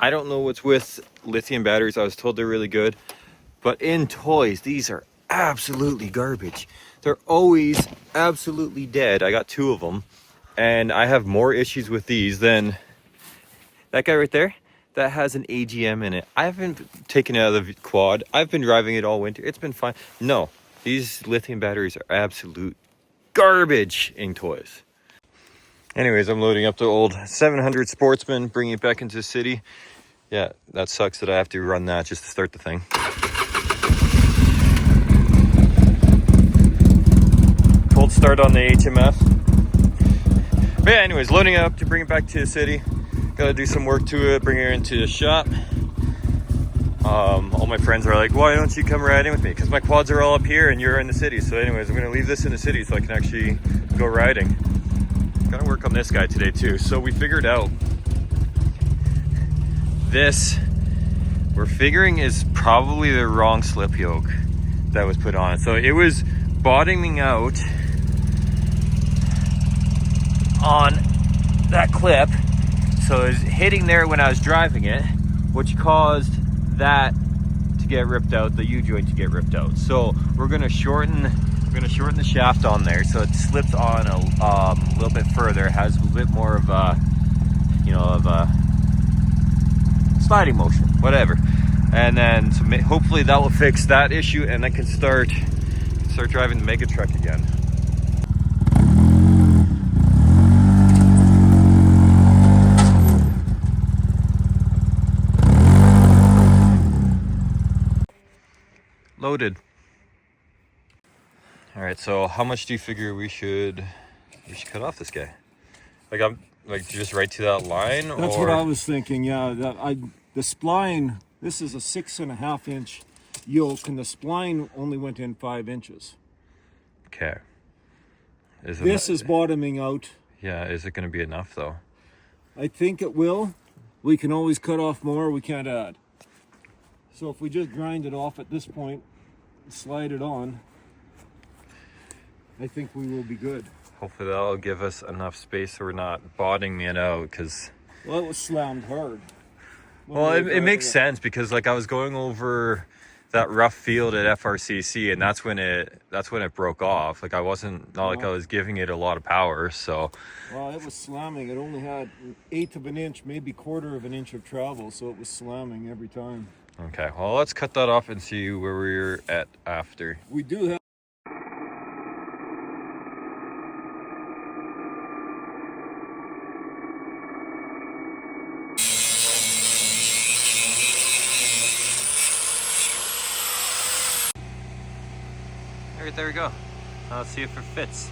I don't know what's with lithium batteries. I was told they're really good, but in toys, these are absolutely garbage. They're always absolutely dead. I got 2 of them, and I have more issues with these than that guy right there that has an AGM in it. I haven't taken it out of the quad. I've been driving it all winter. It's been fine. No, these lithium batteries are absolute garbage in toys. Anyways, I'm loading up the old 700 Sportsman, bringing it back into the city. Yeah, that sucks that I have to run that just to start the thing. Cold start on the HMF. But yeah, anyways, loading it up to bring it back to the city. Gotta do some work to it, bring her into the shop. All my friends are like, why don't you come riding with me? Because my quads are all up here and you're in the city. So anyways, I'm gonna leave this in the city so I can actually go riding. Gotta work on this guy today too. So we figured out this, we're figuring is probably the wrong slip yoke that was put on it. So it was bottoming out on that clip. So it was hitting there when I was driving it, which caused that to get ripped out, the U-joint to get ripped out. So we're gonna shorten the shaft on there so it slips on a little bit further. It has a little bit more of a, sliding motion, whatever. And then so hopefully that will fix that issue, and I can start driving the mega truck again. Loaded. All right, so how much do you figure we should cut off this guy? Like, I'm like just right to that line. That's what I was thinking. Yeah, the spline. This is a 6.5 inch yoke, and the spline only went in 5 inches. Okay. This is bottoming out. Yeah, is it going to be enough though? I think it will. We can always cut off more. We can't add. So if we just grind it off at this point, slide it on, I think we will be good. Hopefully that'll give us enough space so we're not bottoming it out, because... Well, it was slammed hard. Well, it makes sense, because like I was going over that rough field at FRCC, and that's when it broke off. Like I was giving it a lot of power, so... Well, it was slamming. It only had 1/8 of an inch, maybe 1/4 of an inch of travel, so it was slamming every time. Okay, well, let's cut that off and see where we're at after. We do have... All right, there we go. Now let's see if it fits.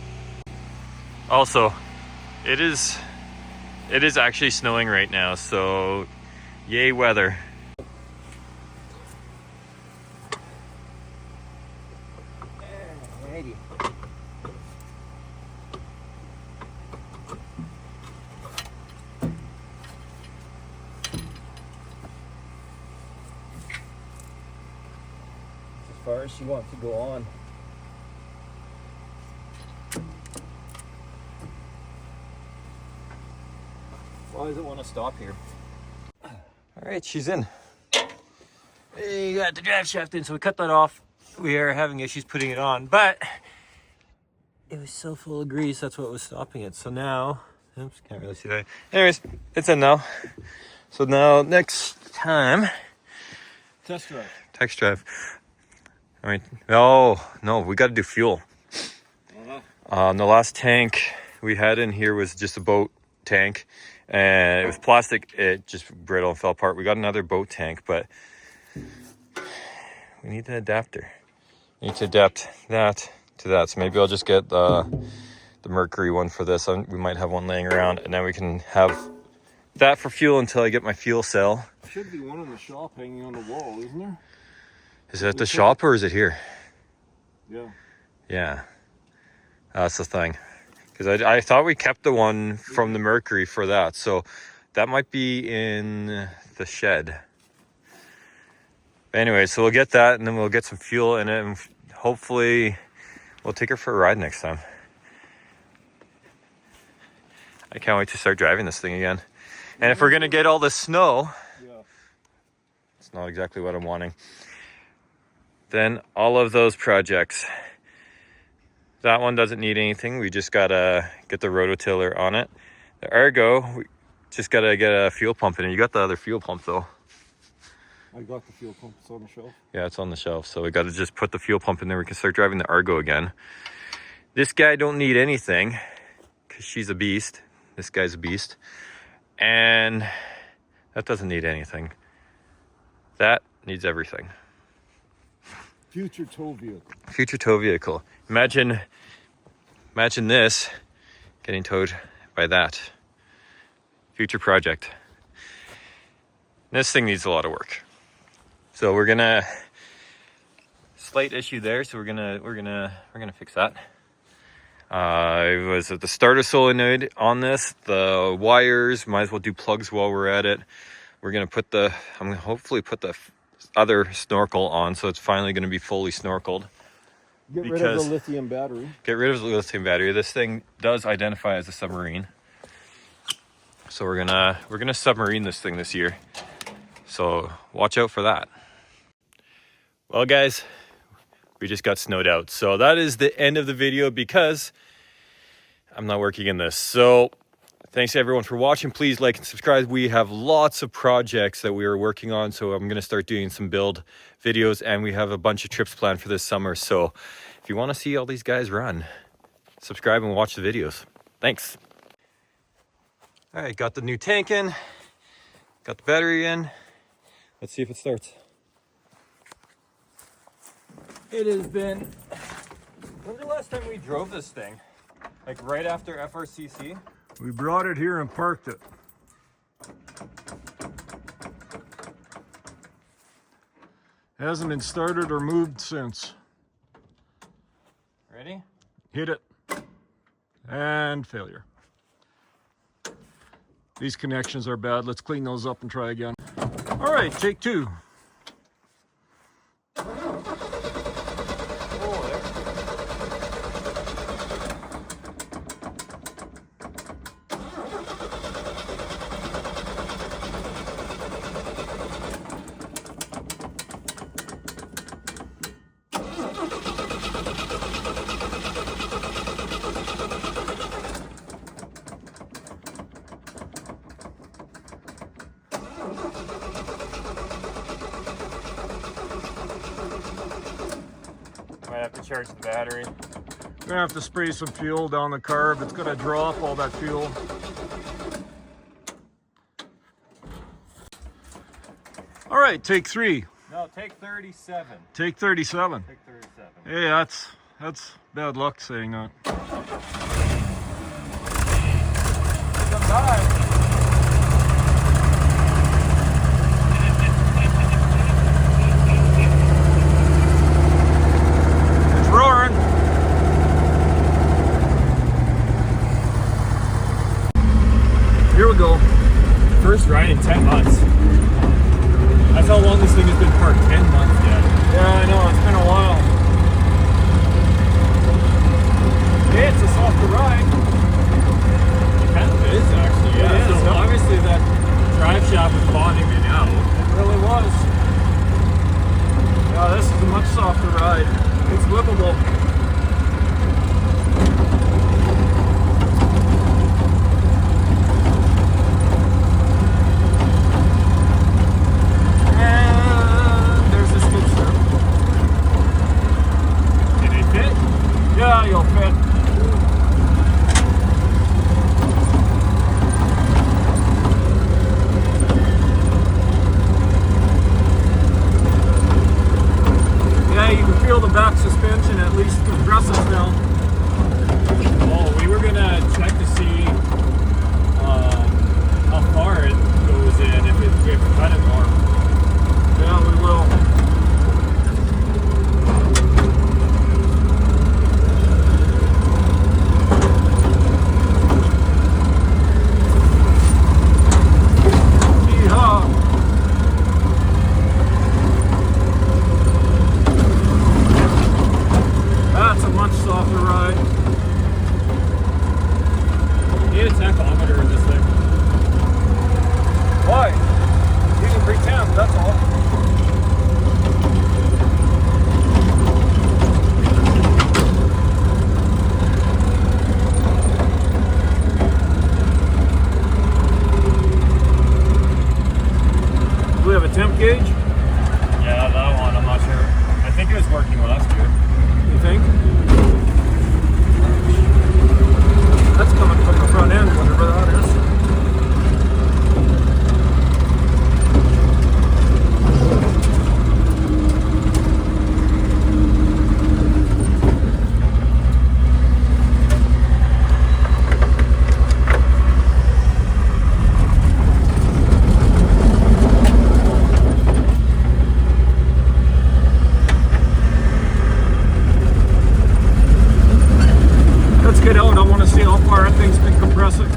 Also, it is actually snowing right now, so yay weather. Alrighty. As far as she wants to go on. Why does it want to stop here? All right, she's in. You got the drive shaft in, so we cut that off. We are having issues putting it on, but it was so full of grease, that's what was stopping it. So now, oops, can't really see that. Anyways, it's in now. So now, next time, Test drive. text drive. I mean, no, we got to do fuel. The last tank we had in here was just a boat tank, and it was plastic. It just brittle and fell apart. We got another boat tank, but we need an adapter. We need to adapt that to that. So maybe I'll just get the Mercury one for this. We might have one laying around, and then we can have that for fuel until I get my fuel cell. Should be one in the shop hanging on the wall, isn't there? Is it at the shop or is it here? Yeah. Yeah, that's the thing. Because I thought we kept the one from the Mercury for that. So that might be in the shed. Anyway, so we'll get that, and then we'll get some fuel in it, and hopefully we'll take her for a ride next time. I can't wait to start driving this thing again. And if we're going to get all the snow, Yeah. It's not exactly what I'm wanting. Then all of those projects. That one doesn't need anything. We just gotta get the rototiller on it. The Argo, we just gotta get a fuel pump in it. You got the other fuel pump though. I got the fuel pump. It's on the shelf. Yeah, it's on the shelf. So we gotta just put the fuel pump in there. We can start driving the Argo again. This guy don't need anything because she's a beast. This guy's a beast. And that doesn't need anything. That needs everything. Future tow vehicle. Future tow vehicle. Imagine this getting towed by that. Future project. This thing needs a lot of work. So we're gonna slight issue there. So we're gonna fix that. It was at the starter solenoid on this. The wires, might as well do plugs while we're at it. We're gonna I'm gonna hopefully put the other snorkel on, so it's finally gonna be fully snorkeled. Get rid of the lithium battery. Get rid of the lithium battery. This thing does identify as a submarine. So we're gonna submarine this thing this year. So watch out for that. Well guys, we just got snowed out. So that is the end of the video because I'm not working in this. So thanks everyone for watching. Please like and subscribe. We have lots of projects that we are working on. So I'm gonna start doing some build videos and we have a bunch of trips planned for this summer. So if you wanna see all these guys run, subscribe and watch the videos. Thanks. All right, got the new tank in, got the battery in. Let's see if it starts. It has been, when's the last time we drove this thing? Like right after FRCC? We brought it here and parked it. Hasn't been started or moved since. Ready? Hit it. And failure. These connections are bad. Let's clean those up and try again. All right, take two. Might have to charge the battery. We're gonna have to spray some fuel down the carb. It's gonna draw up all that fuel. All right, take three. No, take 37. Take 37. Take 37. Hey, that's bad luck saying that. Sometimes. Here we go. First ride in 10 months. That's how long this thing has been parked. 10 months, Dad. Yeah, I know. It's been a while. Hey, it's a softer ride. It kind of is, actually. Yeah, It is. So obviously that drive shaft was bonding me now. It really was. Yeah, this is a much softer ride. It's livable. Yeah, you'll fit. Yeah, you can feel the back suspension, at least the progressives now. temp gauge? Yeah, that one, I'm not sure. I think it was working last year. You think? That's coming from the front end, whatever that is. Let's get out. I want to see how far that thing's been compressing.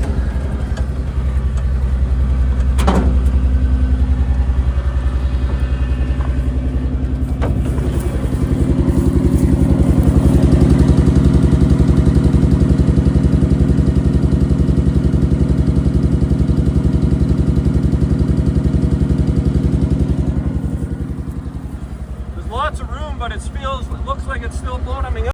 There's lots of room, but it looks like it's still bottoming out.